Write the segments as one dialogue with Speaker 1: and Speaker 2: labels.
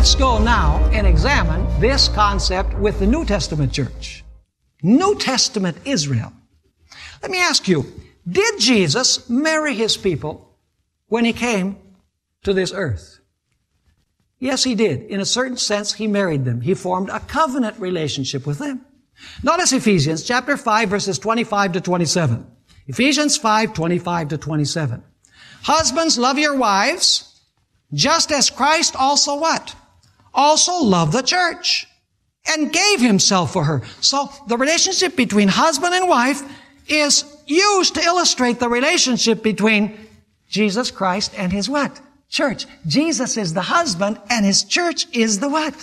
Speaker 1: let's go now and examine this concept with the New Testament church. New Testament Israel. Let me ask you, did Jesus marry his people when he came to this earth? Yes, he did. In a certain sense, he married them. He formed a covenant relationship with them. Notice Ephesians chapter 5, verses 25 to 27. Ephesians 5, 25 to 27. Husbands, love your wives, just as Christ also what? Also loved the church and gave himself for her. So the relationship between husband and wife is used to illustrate the relationship between Jesus Christ and his what? Church. Jesus is the husband and his church is the what?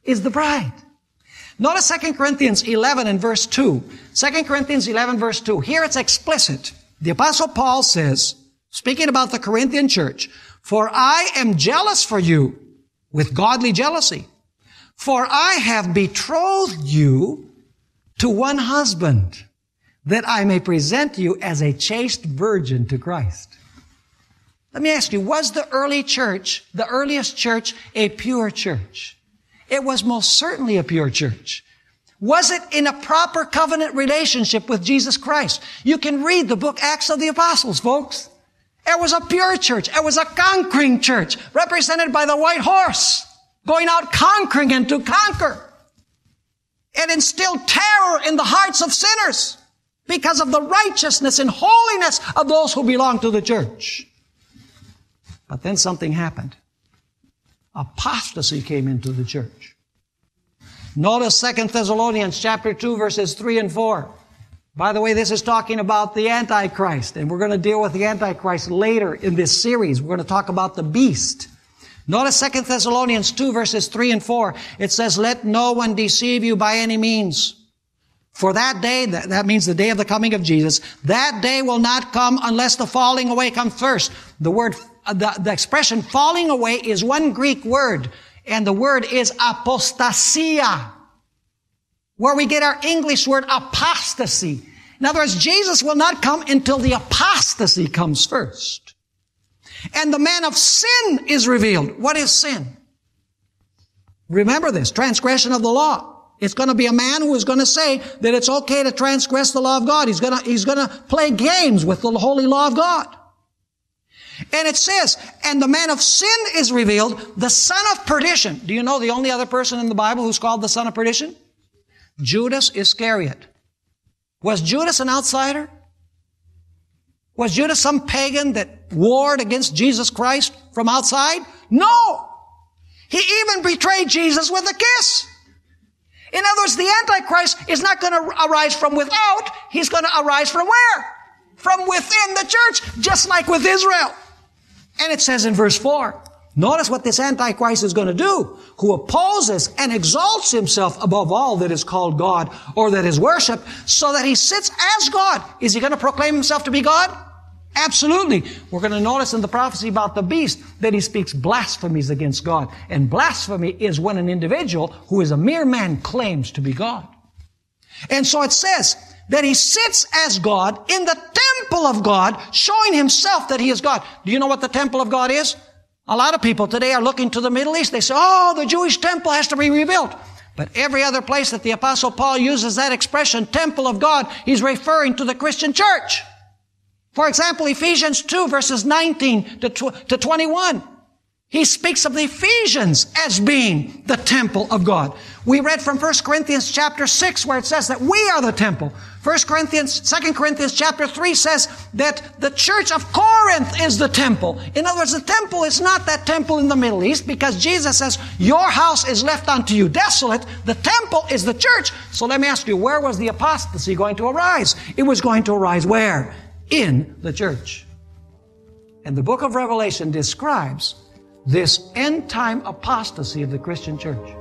Speaker 1: Is the bride. Notice 2 Corinthians 11 and verse 2. 2 Corinthians 11 verse 2. Here it's explicit. The Apostle Paul says, speaking about the Corinthian church, "For I am jealous for you with godly jealousy. For I have betrothed you to one husband, that I may present you as a chaste virgin to Christ." Let me ask you, was the early church, the earliest church, a pure church? It was most certainly a pure church. Was it in a proper covenant relationship with Jesus Christ? You can read the book Acts of the Apostles, folks. It was a pure church. It was a conquering church, represented by the white horse, going out conquering and to conquer. It instilled terror in the hearts of sinners because of the righteousness and holiness of those who belong to the church. But then something happened. Apostasy came into the church. Notice 2 Thessalonians chapter 2, verses 3 and 4. By the way, this is talking about the Antichrist, and we're going to deal with the Antichrist later in this series. We're going to talk about the beast. Notice 2 Thessalonians 2, verses 3 and 4. It says, "Let no one deceive you by any means. For that day," that means the day of the coming of Jesus, "that day will not come unless the falling away comes first." The expression falling away is one Greek word, and the word is apostasia, where we get our English word apostasy. In other words, Jesus will not come until the apostasy comes first. And the man of sin is revealed. What is sin? Remember this, transgression of the law. It's going to be a man who is going to say that it's okay to transgress the law of God. He's going to play games with the holy law of God. And it says, "And the man of sin is revealed, the son of perdition." Do you know the only other person in the Bible who's called the son of perdition? Judas Iscariot. Was Judas an outsider? Was Judas some pagan that warred against Jesus Christ from outside? No! He even betrayed Jesus with a kiss. In other words, the Antichrist is not going to arise from without. He's going to arise from where? From within the church, just like with Israel. And it says in verse 4, notice what this Antichrist is going to do, who opposes and exalts himself above all that is called God or that is worshiped, so that he sits as God. Is he going to proclaim himself to be God? Absolutely. We're going to notice in the prophecy about the beast that he speaks blasphemies against God. And blasphemy is when an individual who is a mere man claims to be God. And so it says that he sits as God in the temple of God, showing himself that he is God. Do you know what the temple of God is? A lot of people today are looking to the Middle East. They say, "Oh, the Jewish temple has to be rebuilt." But every other place that the Apostle Paul uses that expression, temple of God, he's referring to the Christian church. For example, Ephesians 2, verses 19 to 21. He speaks of the Ephesians as being the temple of God. We read from 1 Corinthians chapter 6 where it says that we are the temple. 2 Corinthians chapter 3 says that the church of Corinth is the temple. In other words, the temple is not that temple in the Middle East, because Jesus says, "Your house is left unto you desolate." The temple is the church. So let me ask you, where was the apostasy going to arise? It was going to arise where? In the church. And the book of Revelation describes this end-time apostasy of the Christian church.